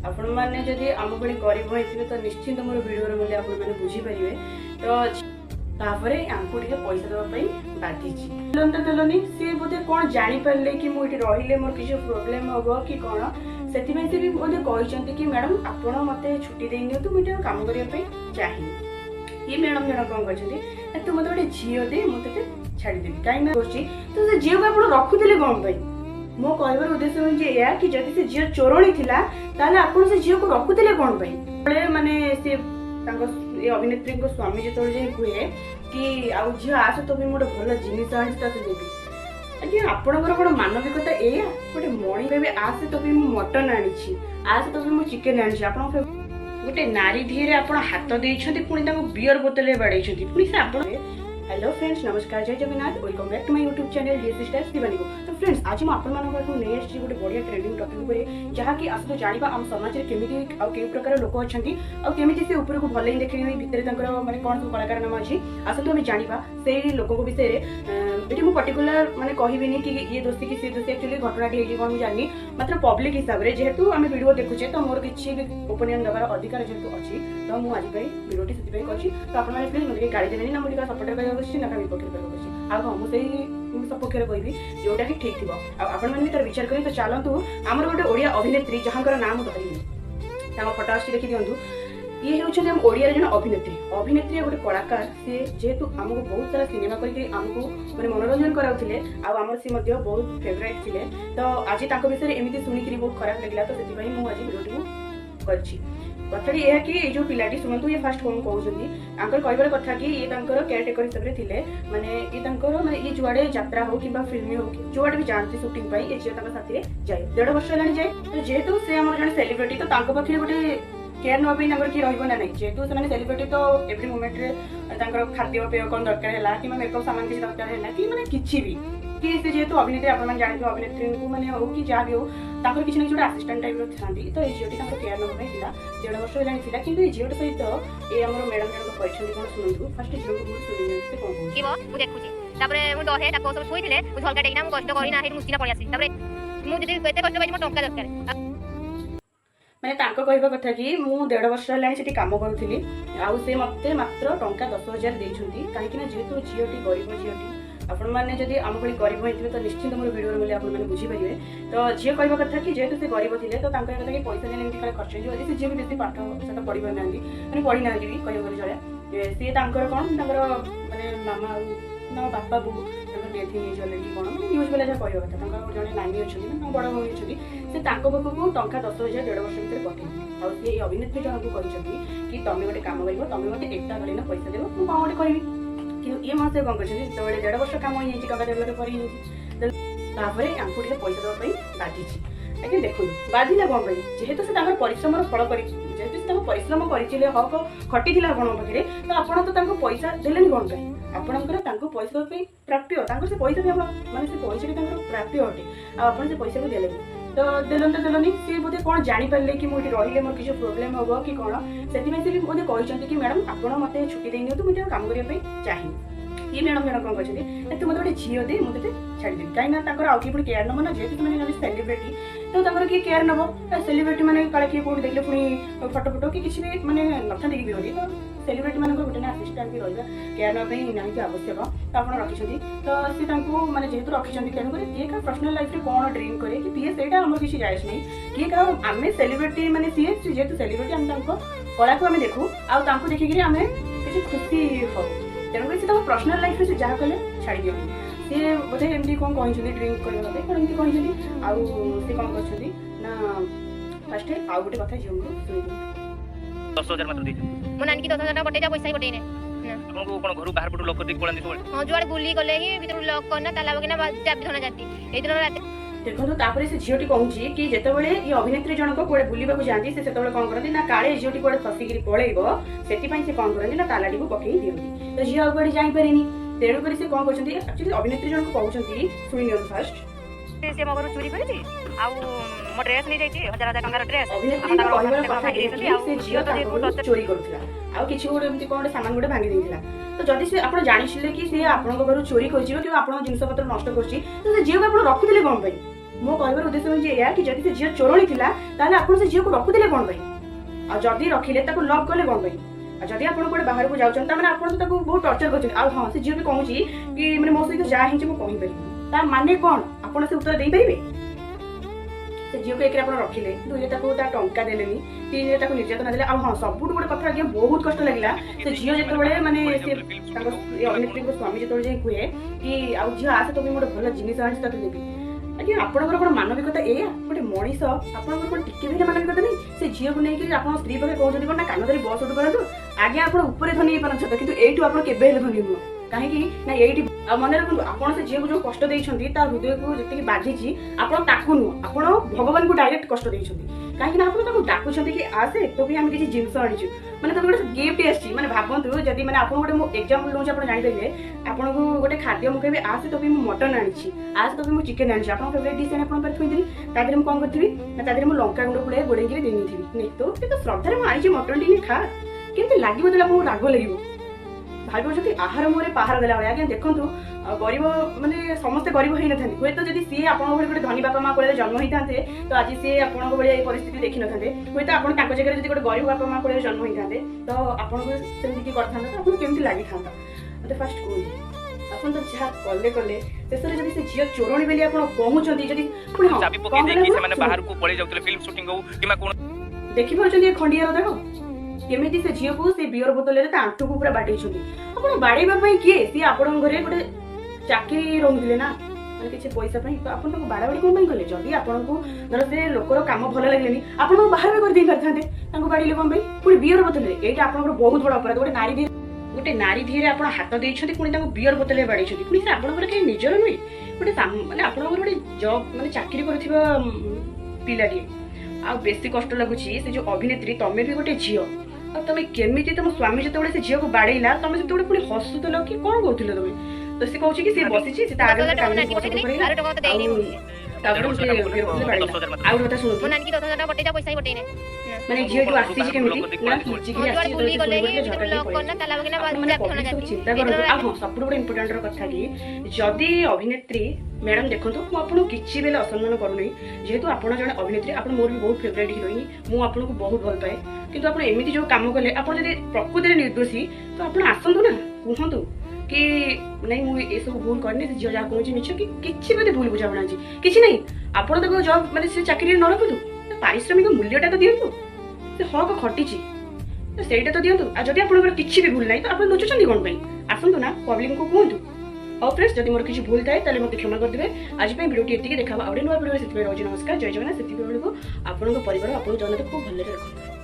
आपण मैंने जदि आम भली गरीब होइथिबे तो निश्चिंत मोर वीडियो मूल्य आपण मैंने बुझी परिबे। तो तापरे आंकु टिके पैसा देबा पई बाधिची लोन देलोनी से बोधे कोन जानि परले कि मु इठी रहिले मोर किछ प्रॉब्लम होबो कि कोन सेति में से भी बोधे कहिसंती कि मैडम आपण मते छुट्टी देइ नियो तो मु इठी काम करिया पई चाहि। ये मैडम जन कोन कहछथि तू मते गोटे झियो दे मु तते छाडी देबी काई ना करछि तो से झियो को आपण रखुथिले कोन पई मो कहबार उद्देश्य होई जे या कि जदि से झियो चोरणी थिला ताले आपण से झियो को रखुथिले कोन पई माने से तांको ए अभिनेत्री को स्वामी जेतोळे जे कुहे कि आउ झियो आस तो भी मोटे भल जिनिस आनि तते देबी अज्ञा आपणकर कोन मानविकता एया गोटे मणी बेबे आस तो भी मु मटन आनिछि आस तो भी मु चिकन आनिछि आपण गोटे नारी धीरे आपण हाथ देइछथि पुनी ताको बियर बोतल बाडैछथि पुनी से आपण। हेलो फ्रेंड्स नमस्कार जय Jagannath welcome back to my YouTube channel DS Styles दिवानी को। तो फ्रेंड्स आज मैं आपण मानक पाखु नै आछि गोटे बढ़िया ट्रेंडिंग टॉपिक ऊपर जहा कि आसतो जानिबा हम समाज रे केमिति आ के प्रकार लोक अछंती आ केमिति से ऊपर को भलै देखि भितर तांकर माने कोन सब कलाकार नाम अछि आसतो हम जानिबा सेही लोक को विषय रे एठी मु पर्टिकुलर माने कहिबिनी कि ये दोस्ती कि से दोस्ती एक्चुअली घटना टी हे कोन जानि मात्र पब्लिक हिसाब रे जेहेतु हम वीडियो देखुचे तो मोर किछि भी ओपिनियन दबार अधिकार जेहेतु अछि तो मु आज पई वीडियो टी सति पई करछि। तो आपण माने प्लीज मते गाली देबेनी ना मु टिका सपोर्ट करबा अछि ना विपक्ष करबा अछि आ हम सेही सपोर्ट कर कहबी जोटा कि ठीक थिबो आ आपण माने तर विचार करी। तो चलंतु हमर गोटे ओडिया अभिनेत्री जहांकर नाम धरिनी ताम फोटो आछि देखि दियंतु ये होछन हम ओडिया जन अभिनेत्री गोटे कलाकार से जेहेतु हमको बहुत सारा सिनेमा करके हमको माने मनोरंजन कराउथिले आ हमर से मध्ये बहुत फेवरेट थिले। तो आज ताको विषय एमिति सुनी कि बहुत खराब लागला तो सेति भाई मु आज वीडियो करछि। कथाटी यह कि जो पिलाटी सुनतु ये फास्ट कोन कहउछन्ती आंकर कहबार कथा कि ये तांकर केयर टेकर हिसाब रे थिले माने ये तांकर माने ये जुआडे यात्रा हो किबा फिल्म हो जुआडे भी जानती शूटिंग पाई ए जे तांकर साथी रे जाय 1.5 वर्ष लानी जाय। तो जेहेतु से हमर जने सेलिब्रिटी तो तांको पाखरे गोटे केयर न होबे तांकर की रहइबो ना नै जेहेतु से सेलिब्रिटी तो एवरी मोमेंट रे तांकर खाद्य पेय कोन दरकार हैला कि मेकअप सामान किछ दरकार हैला कि माने किछि भी कि से जेहेतु अभिनेत्री आपण मन जानि अभिनेत्री को माने हो कि जा भी हो तांकर किछ नै जोटा असिस्टेंट टाइप रो थांदी तो ए जियोटी तांकर केयर न होबे थिला 1.5 वर्ष लानी थिला किंतु ए जियोटी सहित ए हमर मैडम जन को कहछन कोन सुनंतु फर्स्ट जियो को सुनि से कोन किबो मु देखुची तापरे मु डहे ताको सब सोइथिले मु झलका टेकिना मु कष्ट करिना हेड मुस्किना पळि आसी तापरे मु जदी केते कष्ट पाइ मु टंका दरकार माने तांको कहबा कथा कि मु 1.5 वर्ष लानी सेठी काम करूथिली आउ से मते मात्र टंका 10,000 देइछंती काहे कि ना जेहेतु जियोटी गरीब जियोटी आपण माने जदि आम भली गरीब होइथिबे तो निश्चिंत मोर वीडियो मूल्य आपण माने बुझी परिबे। तो झियो कहबा कथा कि जेहेतु से गरीब थिले तो तांकर कथा कि पैसा देने एमती खर्च हो जे जे भी बेसी पाठ सटा पढि बनांदी माने पढि नांदी भी कहबा करे चले से तांकर कोन तांकर माने मामा ना बापा बु तांकर डेथ ही जले कि कोन माने न्यूज वाला जा कहबा कथा तांकर जने नानी अछथि ना बड़ भौणी अछथि से तांको पाखु टंका 10,000 1.5 वर्ष भीतर पठेई आ से अभिनेत्री जन को कहछथि कि तमे गोटे काम करिवो तमे मते एकटा गलिना पैसा देबो मु कोन गोटे कहबी कि ये मासे कोन करछथि तो 1.5 वर्ष काम होई छि टका देले करी छि तापरे आंकु टिके पैसा देबा पई बाधिछि। लेकिन देखु बाधिला कोन पई जेहेतु से तांकर परिश्रम फल करी जेहेतु से तांको परिश्रम करिथिले हक खटिथिला आपण पाखरे तो आपण तो तांको पैसा देलेनी कोन पई आपणकर तांको पैसा पई प्राप्य तांको से पैसा भी माने से पैसा के तांकर प्राप्य होटे आ आपण से पैसा को देले तो देलोनी से बोधे कोन जानि परले कि मु इठी रहिले मोर किछ प्रॉब्लम होबो कि कोन सेति में से भी बोधे कहिसंती कि मैडम आपण मते छुट्टी देइ नियो तो मु इठी काम करिया पई चाहि। ये मैडम जन कोन कहछथि तू मते गोटे झियो दे मु तते छाडी देबी काई ना तांकर आउ कि पुनी केयर नबो ना जेहेतु माने जने सेलिब्रिटी तो तांकर की केयर नबो सेलिब्रिटी माने काले की कोड देखले पुनी फोटो कि किछि भी माने नथा देखि बिरोधी तो सेलिब्रिटी मानक गोटे ना असिस्टेंट भी रहइबा केयर न पई नाही कि आवश्यक तो आपण रखिछथि तो से तांको माने जेहेतु रखिछथि तेनु करे किए का पर्सनल लाइफ रे कोन ड्रीम करे कि पीए सेटा हमर किछि जायस नै किए का आमे सेलिब्रिटी माने सीए जेहेतु सेलिब्रिटी हम तांको कला को हमें देखु आ तांको देखि कि हमें किछि खुशी हो तेनु करे से तांको पर्सनल लाइफ रे से जहा कले छाडी दियो से बोधे एमडी कोन कहिछथि ड्रिंक करबा पे कोन एमडी कहिछथि आ से कोन कहछथि ना फर्स्ट आ गोटे कथा जियो को सुनि 10,000 मात्र देछ मो नानी की 10,000 बटे जा पैसा ही बटे ने आपनको कोन घर बाहर पटु लोक देख पळांदी सब हां जुआड बुली गले ही भीतर लॉक करना ताला बगिना चाबी धना जाती ए दिन रात देखो तापरे से झियोटी कहूची कि जेतेबेले ये अभिनेत्री जनक कोडे बुलीबा को जांती से सेतेबेले कोन करती ना काळे झियोटी कोडे फसिगिरी पळेइबो सेति पई से कोन करती ना तालाटी को पकेई दियंती तो झियो कोडे जाई परिनी तेणु करी से कोन कहउचंती एक्चुअली अभिनेत्री जनक कहउचंती सुनि नियो फर्स्ट से मगर चोरी करछि आ मो ड्रेस नै जाइछि 1000 टंका ड्रेस अभिनेत्री कहबार कथा कि से झियो ताको चोरी करथिला आ किछि गोटे एमती कोन सामान गोटे भांगी देथिला तो जदि से आपण जानिछिले कि से आपन घर चोरी करछि कि आपन जिंस पत्र नष्ट करछि तो से झियो को आपण रखुथिले कोन पई मो कहबार उद्देश्य हूँ या कि जदि से झील चोरणी थिला ताले आपण से झील को रखुदेले कोन भाई आ जदि रखिले ताको लॉक कले कोन भाई आ जदि आपण कोडे बाहर को जाउछन ता माने आपण तो ताको बहुत टॉर्चर करछन आ हां से झील भी कहूची कि माने मो सहित जा हिंच मो कहि परिबे ता माने कोन आपण से उत्तर देई परिबे से झील को एकरे आपण रखिले दुइले ताको ता टंका देलेनी तीन ताको निर्यातना देले आ हां सबुट गोटे कथा आगे बहुत कष्ट लागला से झील जेते बळे माने से ताको अभिनेत्री को स्वामी जेते जे कुए कि आ झील आसे तो मोटे भलो जिनिस आछि ताके देबी आज्ञा आपणकर कोन मानविकता ए गोटे मनीष आपणकर कोन टिके भी मानविकता नहीं से झील को नहीं कि आपण स्त्री पके कहउछथि कोन ना कान धरि बस उठ करंतु आज्ञा आपण ऊपर धनी पारन छत किंतु एइटु आपण केबे हेले धनी नुह काहे कि ना एइटि आ मन रखु आपण से झील को जो कष्ट देइछंती ता हृदय को जति बाधिछि आपण ताकु नुह आपण भगवान को डायरेक्ट कष्ट देइछंती काहे कि आपण ताकु डाकुछंती कि आसे तो भी हम किछि जिंस आनिछु माने तो गोटे गिफ्ट आछि माने भाबंतु जदि माने आपण गोटे मो एग्जांपल लउ आपण जानि देले आपण को गोटे खाद्य मु कहबे आसे तो भी मु मटन आनिछि आसे तो भी मु चिकन आनिछि आपण फेवरेट डिश आपण पर थुइदिली ता देरे मु कोन करथिबी ना ता देरे मु लंका गुंड पुळे गोडेंगिरि देनिथिबी नै तो श्रद्धा रे मु आनिछि मटन टिनी खा केमते लागिबो देला मु राग लागिबो भाग्य जति आहार मोरे पहाड़ देला आज्ञा देखंतु गरीब माने समस्त गरीब होई नथांती होय तो जदि सी आपण भଳି गोटे धनी बापा मा कोले जन्म होइतांते तो आज सी आपण भଳି ए परिस्थिति देखि नथांते होय तो आपण ताको जगह जदि गोटे गरीब बापा मा कोले जन्म होइतांते तो आपण को सेमि की करथांते तो आपण केमति लागि थांता मते फर्स्ट कोन आपण तो जहा कले कले तेसरे जदि से झियो चोरणी बेली आपण कहउचंती जदि पुणी हां चाबी पके देखि से माने बाहर को पळी जाउतले फिल्म शूटिंग हो किमा कोन देखि परचंती खंडियार देखो केमिति से झियो को से बियर बोतल रे ता आंठू को पूरा बाडै छथि आपण बाडैबा पई किए सी आपण घरे गोटे चाकरी रहुदिले ना माने किछि पैसा पई तो आपण को बाडा बाडी कोन पई गले जदी आपण को धर से लोकर काम भल लागलेनी आपण को बाहर कर दे करथांते तांको बाडीले कोन पई पुणी बियर बोतल रे एटा आपण बहुत बड़ अपराध गोटे नारी धीरे आपण हाथ देइ छथि पुणी तांको बियर बोतल रे बाडै छथि पुणी से आपण के निजर नुई गोटे माने आपण गोटे जॉब माने चाकरी करथिबा पिलाटी आ बेसी कष्ट लागुची से जो अभिनेत्री तमे भी गोटे झियो आ तमे केमिति तम स्वामी जते से झियो को बाडैला तमे जते पुणी हसुतलो कि कोन कहउथिलो तमे तो से कहउची कि से बसिची से ता आगे काम तापर से आउ बता सुनो मन आनकी 10000 टका बटेजा पैसा ही बटेने माने झियो जो आसी जे केमिति ना किछि कि आसी बुली गले लॉक करना ताला बगना बाद जाथना जाती चिंता करू आ हां सब बड़ इंपोर्टेंट रो कथा कि जदी अभिनेत्री मैडम देखंतु मु आपन किछि बेले असम्मान करूनी जेहेतु आपण जने अभिनेत्री आपण मोर भी बहुत फेवरेट हिरोइन मु आपन को बहुत भल पाए किंतु आपण एमिति जो काम कले आपण जदी प्रकृति रे निर्दोषी तो आपण आसंतु ना कहंतु कि नहीं मु ए सब भूल करनी जे जा कहूची मिछ कि किछि बदे भूल बुझा बनाची किछि नहीं आपण तक जॉब माने से चाकरी न रखतु पारिश्रमिक मूल्यटा तो दियंतु से हक खटिची तो सेटा तो दियंतु आ जदी आपण किछि भी भूल नहीं तो आपण लुचुचंदी कोन पई आसंतु ना पब्लिक को कहंतु और फ्रेंड्स जदि मोर किछि भूल थाए ताले मते क्षमा कर दिबे आज पे वीडियो एतिके देखाबा आउडे नुवा वीडियो सेति नमस्कार जय जगन्नाथ सेति बेले को आपन को परिवार आपन जन खूब भले रखो।